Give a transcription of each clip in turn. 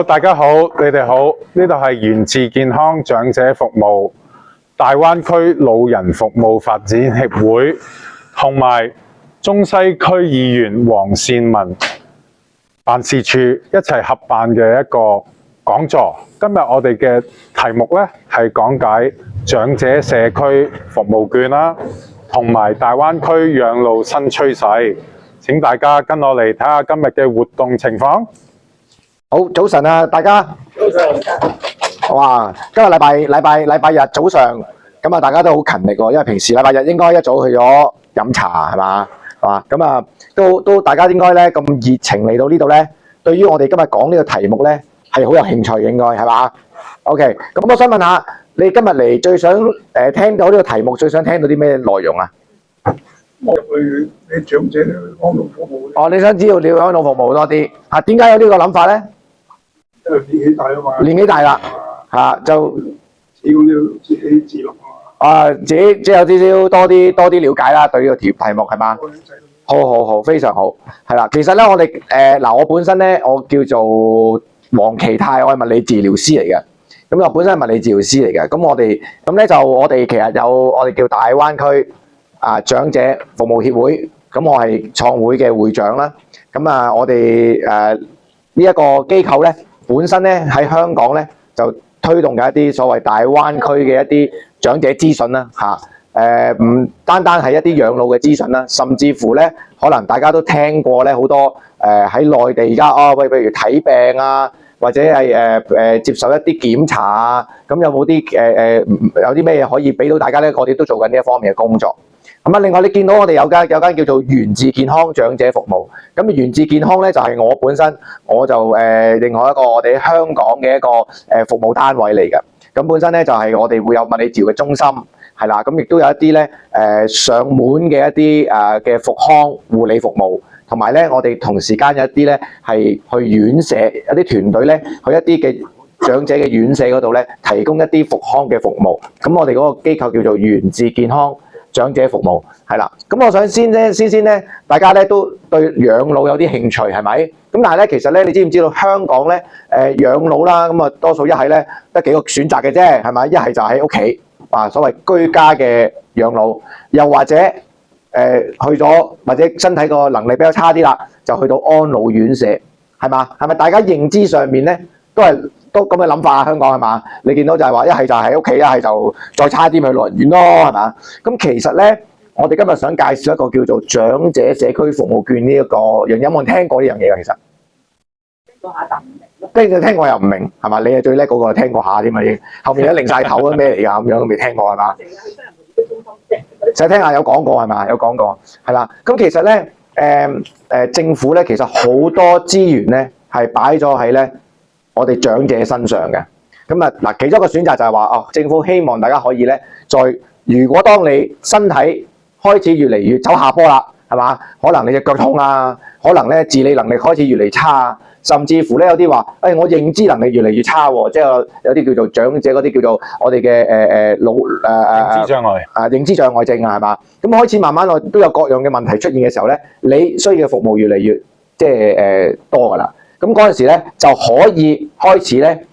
大家好，你哋好，呢度係源自健康長者服務大灣區老人服務發展協會同埋中西區議員黃善文辦事處一齊合辦嘅一個講座。今日我哋嘅題目呢係講解長者社區服務券啦，同埋大灣區養老新趨勢。請大家跟我嚟睇下今日嘅活動情況。好，早晨啊，大家。早晨。哇，今日禮拜日早上，咁啊，大家都好勤力喎，因為平時禮拜日應該一早去咗飲茶係嘛，咁啊，都大家應該咧咁熱情嚟到呢度咧，對於我哋今日講呢個題目咧係好有興趣嘅，應該係嘛 ？OK， 咁我想問下，你今日嚟最想聽到呢個題目，最想聽到啲咩內容啊？我去啲長者安老服務。哦，你想知道安老服務多啲啊？點解有呢個諗法咧？因為年紀大啊嘛。年紀大啦，就自己自立自己即係有少少多啲了解啦，對呢個題目係嘛？好，非常好，係啦。其實咧，我哋我本身咧，我叫做黃其泰，我係物理治療師嚟嘅。咁我本身係物理治療師嚟嘅。咁我哋其實有我哋叫大灣區長者服務協會。咁我係創會嘅會長啦。咁啊，我哋呢一個機構咧，本身咧喺香港咧就推動緊一啲所謂大灣區嘅一啲長者諮詢啦，唔單係一啲養老嘅諮詢啦，甚至乎咧可能大家都聽過咧好多喺內地而家譬如睇病啊，或者係接受一啲檢查啊，咁有冇啲有啲咩嘢可以俾到大家咧？我哋都做緊呢一方面嘅工作。咁啊，另外你見到我哋有間叫做源自健康長者服務。咁源自健康咧就係我本身，我就另外一個我哋香港嘅一個服務單位嚟嘅。咁本身咧就係我哋會有物理治療嘅中心，係啦。咁亦都有一啲咧上門嘅一啲嘅復康護理服務，同埋咧我哋同時間有一啲咧係去院舍有啲團隊咧去一啲嘅長者嘅院舍嗰度咧提供一啲復康嘅服務。咁我哋嗰個機構叫做源自健康長者服務，係啦。咁我想先咧，大家咧都對養老有啲興趣，係咪？咁但係咧，其實咧，你知唔知道香港咧養老啦，咁啊多數一係咧得幾個選擇嘅啫，係咪？一係就喺屋企所謂居家嘅養老，又或者去咗或者身體個能力比較差啲啦，就去到安老院舍，係嘛？係咪大家認知上面咧都咁嘅諗法啊？香港係嘛？你見到就係話一係就喺屋企，一係就再差啲去老人院咯，係嘛？咁其實咧，我哋今日想介紹一個叫做長者社區服務券呢一個樣嘢，有冇人聽過呢樣嘢啊？其實聽過下但唔明，聽過又唔明，係嘛？你係最叻嗰個，聽過下添啊，已經後面都擰晒頭啊，咩嚟㗎咁樣都未聽過係嘛？就聽下有講過係嘛？有講過係啦。咁其實咧政府咧其實好多資源咧係擺咗喺咧我哋長者身上嘅。咁啊其中一個選擇就係話政府希望大家可以咧，如果當你身體開始越嚟越走下坡啦，係嘛？可能你隻腳痛啊，可能咧自理能力開始越嚟越差，甚至乎咧有啲話，我認知能力越嚟越差喎，即係有啲叫做長者嗰啲叫做我哋嘅認知障礙認知障礙症啊，係嘛？咁開始慢慢都有各樣嘅問題出現嘅時候咧，你需要嘅服務越嚟越多㗎啦。咁嗰陣時咧就可以開始咧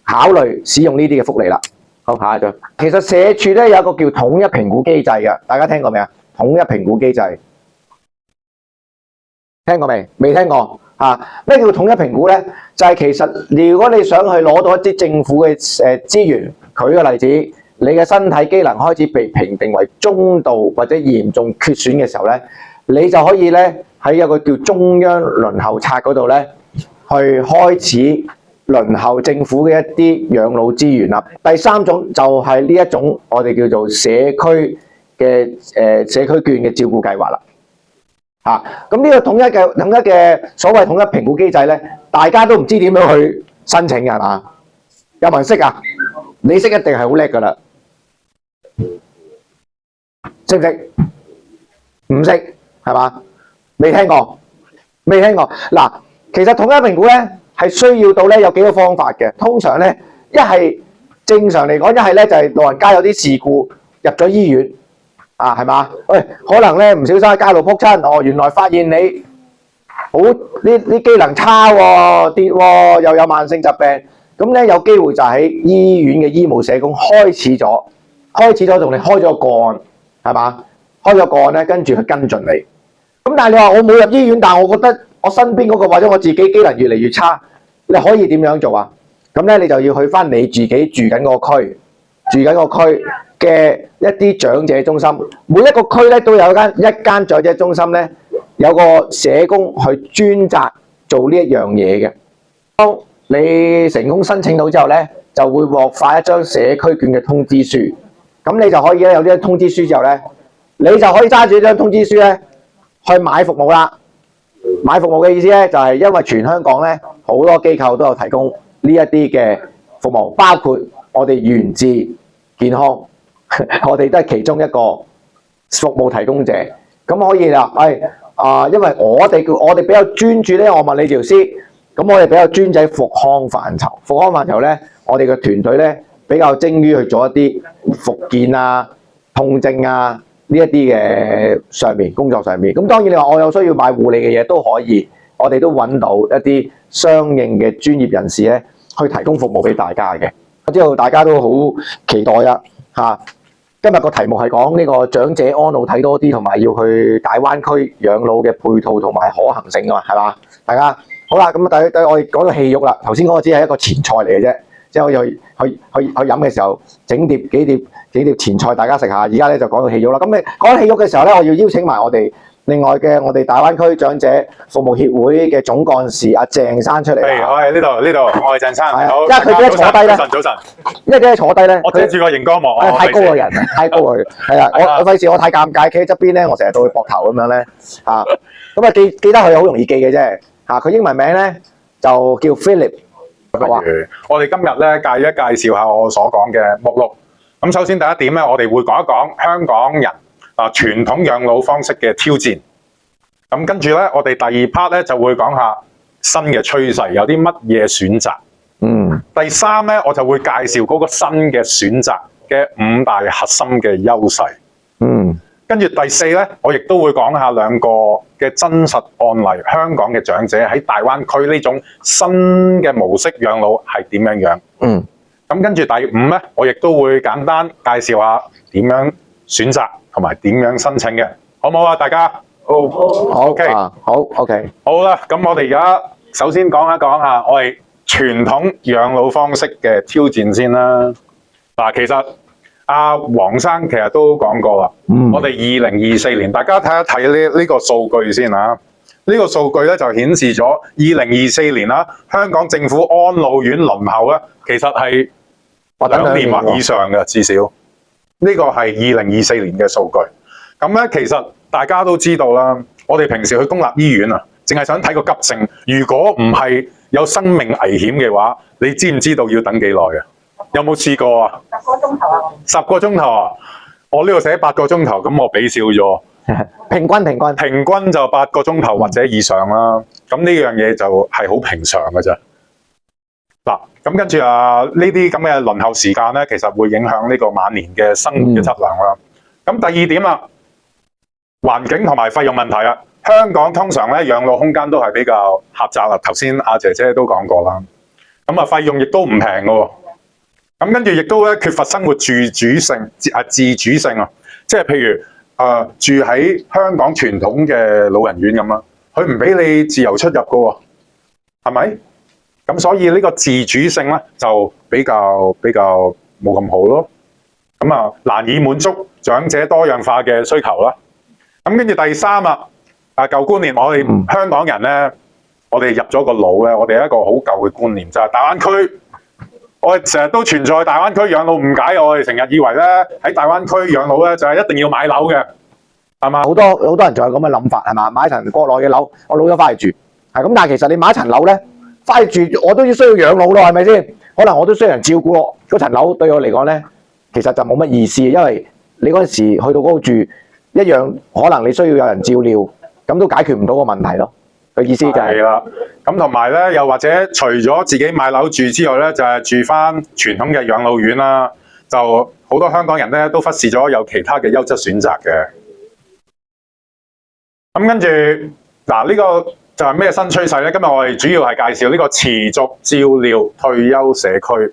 考慮使用呢啲嘅福利啦。好，下一張。其實社署咧有一個叫統一評估機制嘅，大家聽過未啊？統一評估機制聽過未？未聽過咩叫統一評估咧？就係其實如果你想去攞到一啲政府嘅資源，舉個例子，你嘅身體機能開始被評定為中度或者嚴重缺損嘅時候咧，你就可以咧喺一個叫中央輪候冊嗰度咧去開始輪候政府嘅一啲養老資源啦。第三種就係呢一種我哋叫做社區嘅社區券嘅照顧計劃啦。咁呢個統一嘅所謂統一評估機制咧，大家都唔知點樣去申請嘅係嘛？有冇人識啊？你識一定係好叻㗎啦。識唔識？唔識係嘛？未聽過？未聽過。嗱，其實統一評估咧係需要到咧有幾個方法嘅。通常咧一係正常嚟講，一係咧就係老人家有啲事故入咗醫院係嘛？可能咧唔小心喺街度仆親，原來發現你好啲機能差喎，跌喎，又有慢性疾病，咁咧有機會就喺醫院嘅醫務社工開始咗同你開咗個案，係嘛？開咗個案咧，跟住去跟進你。咁但係你話我冇入醫院，但係我覺得我身邊嗰個或者我自己機能越嚟越差，你可以點樣做啊？咁咧你就要去翻你自己住緊個區嘅一啲長者中心，每一個區咧都有一間長者中心咧，有個社工去專責做呢一樣嘢嘅。當你成功申請到之後咧，就會獲發一張社區券嘅通知書。咁你就可以咧有呢張通知書之後咧，你就可以揸住呢張通知書咧去買服務啦。買服務嘅意思咧就係因為全香港咧好多機構都有提供呢一啲嘅服務，包括我哋源自健康，我哋都係其中一個服務提供者。咁可以啦，因為我哋比較專注咧，我物理治療師，咁我哋比較專喺復康範疇。復康範疇咧，我哋嘅團隊咧比較精於去做一啲復健啊、痛症啊呢一啲嘅工作上面。咁當然你話我有需要買護理嘅嘢都可以，我哋都揾到一啲相應嘅專業人士咧去提供服務俾大家嘅。我知道大家都好期待啊！今日個題目係講呢個長者安老睇多啲，同埋要去大灣區養老嘅配套同埋可行性啊嘛，係嘛？大家好啦，咁我哋講到戲肉啦。頭先嗰個只係一個前菜嚟嘅啫，即係去飲嘅時候整幾碟前菜大家食下。而家咧就講到戲肉啦。咁你講戲肉嘅時候咧，我要邀請埋我哋另外嘅我哋大灣區長者服務協會嘅總幹事阿鄭生出嚟。係，我係呢度，我係鄭生。好，因為佢點解坐低咧？早晨。因為點解坐低咧？我遮住個熒光幕。太高個人，太高佢。係啊，我費事我太尷尬，企喺側邊咧，我成日到佢膊頭咁樣咧。咁啊記得佢好容易記嘅啫。佢英文名咧就叫 Philip。我哋今日咧介紹下我所講嘅目錄。咁首先第一點咧，我哋會講一講香港人傳統養老方式嘅挑戰。咁跟住咧，我哋第二 part 咧就會講下新嘅趨勢，有啲乜嘢選擇。第三咧，我就會介紹嗰個新嘅選擇嘅5大核心嘅優勢。跟住第四咧，我亦都會講下2個嘅真實案例，香港嘅長者喺大灣區呢種新嘅模式養老係點樣樣。咁跟住第5咧，我亦都會簡單介紹下點樣選擇同埋點樣申請嘅，好唔好啊？大家好 OK 好 OK 好啦。咁我哋而家首先講一下我哋傳統養老方式嘅挑戰先啦。其實黃生其實都講過啦。我哋2024年，大家睇一睇呢個數據先啊。呢個數據咧就顯示咗2024年啦，香港政府安老院輪候咧，其實係2年或以上嘅，至少呢個係2024年嘅數據。咁咧，其實大家都知道啦，我哋平時去公立醫院啊，淨係想睇個急症，如果唔係有生命危險嘅話，你知唔知道要等幾耐啊？有冇試過啊？10個鐘頭啊？10個鐘頭啊？我呢度寫8個鐘頭，咁我俾少咗。平均就8個鐘頭或者以上啦。咁呢樣嘢就係好平常嘅啫。咁跟住呢啲咁嘅輪候時間咧，其實會影響呢個晚年嘅生活嘅質量啦。咁第二點啦，環境同埋費用問題啊。香港通常咧養老空間都係比較狹窄啦。頭先阿姐姐都講過啦。咁費用亦都唔平嘅喎。咁跟住亦都咧缺乏生活自主性啊。即係譬如住喺香港傳統嘅老人院咁啦，佢唔俾你自由出入嘅喎，係咪？咁所以呢個自主性咧就比較冇咁好咯。咁難以滿足長者多樣化嘅需求啦。咁跟住第三啦，舊觀念，我哋香港人咧，我哋入咗個腦咧，我哋有一個好舊嘅觀念就係大灣區。我哋成日都存在大灣區養老誤解，我哋成日以為咧喺大灣區養老咧就係一定要買樓嘅，係嘛？好多人仲有咁嘅諗法係嘛？買一層國內嘅樓，我老咗翻嚟住，係咁。但係其實你買一層樓咧，翻嚟住我都要需要養老咯，係咪先？可能我都需要人照顧我嗰層樓，對我嚟講咧，其實就冇乜意思，因為你嗰陣時去到嗰度住一樣，可能你需要有人照料，咁都解決唔到個問題咯。佢意思就係啦，咁同埋咧，又或者除咗自己買樓住之外咧，就係住翻傳統嘅養老院啦。就好多香港人咧都忽視咗有其他嘅優質選擇嘅。咁跟住呢個就係咩新趨勢咧？今日我哋主要係介紹呢個持續照料退休社區，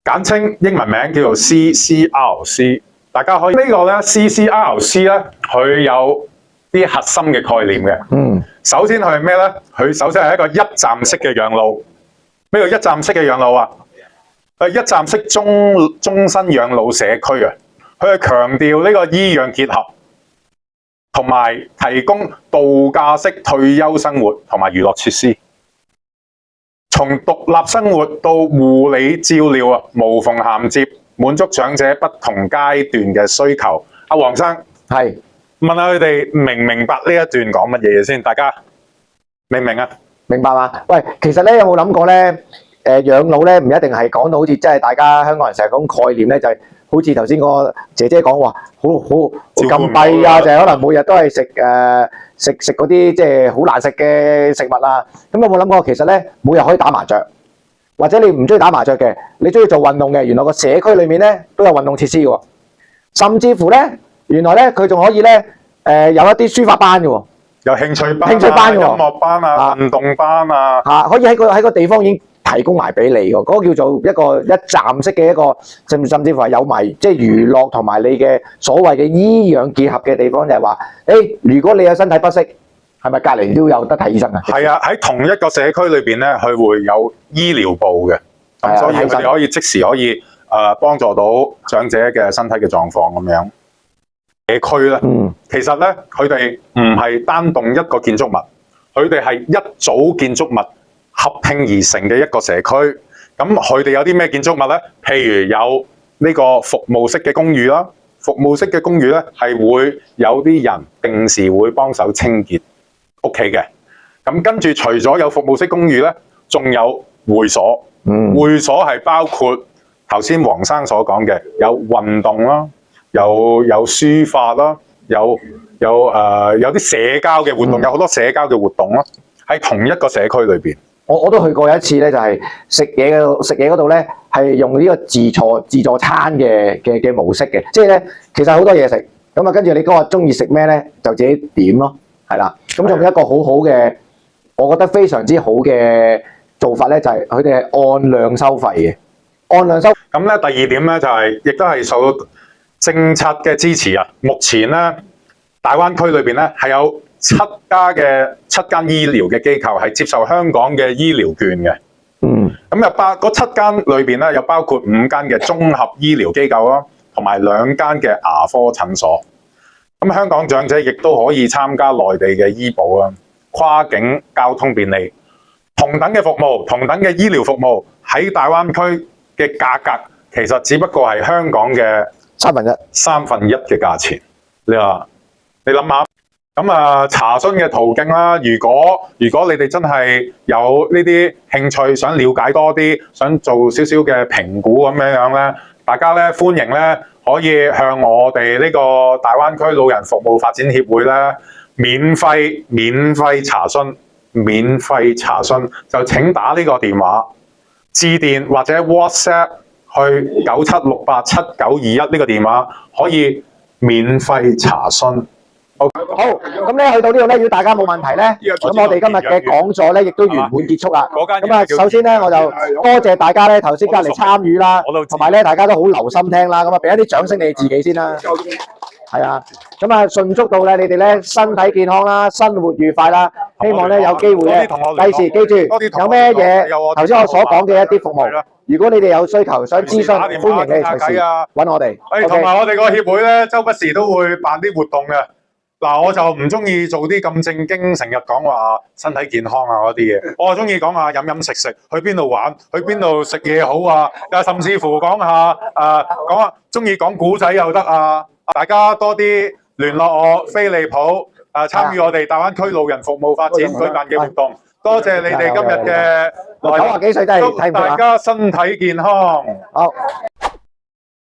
簡稱英文名叫做 CCRC。大家可以呢個咧 CCRC 咧，佢有啲核心嘅概念嘅。首先佢係咩咧？佢首先係一個一站式嘅養老。咩叫一站式嘅養老啊？佢係一站式終身養老社區啊！佢係強調呢個醫養結合，同埋提供度假式退休生活同埋娛樂設施。從獨立生活到護理照料啊，無縫銜接，滿足長者不同階段嘅需求。阿黃生，係問下佢哋明唔明白呢一段講乜嘢先？大家明唔明啊？明白嘛？喂，其實咧有冇諗過咧？養老咧唔一定係講到好似即係大家香港人成日講概念咧，就係、好似頭先個姐姐講話，好禁閉啊，就係可能每日都係食嗰啲即係好難食嘅食物啊。咁有冇諗過其實咧每日可以打麻雀，或者你唔中意打麻雀嘅，你中意做運動嘅，原來個社區裏面咧都有運動設施嘅喎，甚至乎咧原來咧佢仲可以咧有一啲書法班嘅喎。有興趣班、興趣班嘅喎音樂班啊、運動班啊，可以喺個地方已經提供埋俾你嘅，嗰、個叫做一個一站式嘅一個，甚至乎係有埋即係娛樂同埋你嘅所謂嘅醫養結合嘅地方，就係話，如果你有身體不適，係咪隔離都有得睇醫生啊？係啊，喺同一個社區裏邊咧，佢會有醫療部嘅，咁所以佢哋可以即時可以幫助到長者嘅身體嘅狀況咁樣。社區咧，其實咧佢哋唔係單棟一個建築物，佢哋係一組建築物合併而成嘅一個社區。咁佢哋有啲咩建築物咧？譬如有呢個服務式嘅公寓啦，服務式嘅公寓咧係會有啲人定時會幫手清潔屋企嘅。咁跟住除咗有服務式公寓咧，仲有會所。會所係包括頭先黃生所講嘅有運動啦。有書法啦，有啲社交嘅活動，有好多社交嘅活動咯，喺同一個社區裏邊。我都去過一次咧，就係食嘢嗰度咧，係用呢個自助餐嘅模式嘅，即係咧其實好多嘢食，咁啊跟住你嗰個中意食咩咧，就自己點咯，係啦。咁仲有一個好好嘅，我覺得非常之好嘅做法咧，就係佢哋係按量收費嘅，按量收。咁咧第二點咧就係，亦都係受到政策嘅支持啊！目前咧，大灣區裏邊咧係有7間醫療嘅機構係接受香港嘅醫療券嘅。咁嗰7間裏邊咧，有包括5間嘅綜合醫療機構啦，同埋2間嘅牙科診所。咁香港長者亦都可以參加內地嘅醫保啦，跨境交通便利，同等嘅服務、同等嘅醫療服務喺大灣區嘅價格，其實只不過係香港嘅三分一嘅價錢，你諗下，咁查詢嘅途徑啦。如果你哋真係有呢啲興趣，想了解多啲，想做少少嘅評估咁樣咧，大家咧歡迎咧可以向我哋呢個大灣區老人服務發展協會咧免費查詢，就請打呢個電話，致電或者 WhatsApp。去97687921呢個電話可以免費查詢。好，咁咧去到呢度咧，如果大家冇問題咧，咁我哋今日嘅講座咧亦都圓滿結束啦。咁啊，首先咧我就多謝大家咧頭先隔離參與啦，同埋咧大家都好留心聽啦。咁啊，俾一啲掌聲你自己先啦。係啊，咁啊，順祝到咧你哋咧身體健康啦，生活愉快啦。希望咧有機會咧，第時記住有咩嘢頭先我所講嘅一啲服務。如果你哋有需求想諮詢，歡迎你哋隨時揾我哋。同埋我哋個協會咧，周不時都會辦啲活動嘅。嗱，我就唔中意做啲咁正經，成日講話身體健康啊嗰啲嘢。我中意講下飲飲食食，去邊度玩，去邊度食嘢好啊。甚至乎講下中意講古仔又得啊。大家多啲聯絡我飛利浦，參與我哋大灣區老人服務發展舉辦嘅活動。多謝你哋今日嘅來臨，90幾歲真係睇唔到啊！祝大家身體健康。好。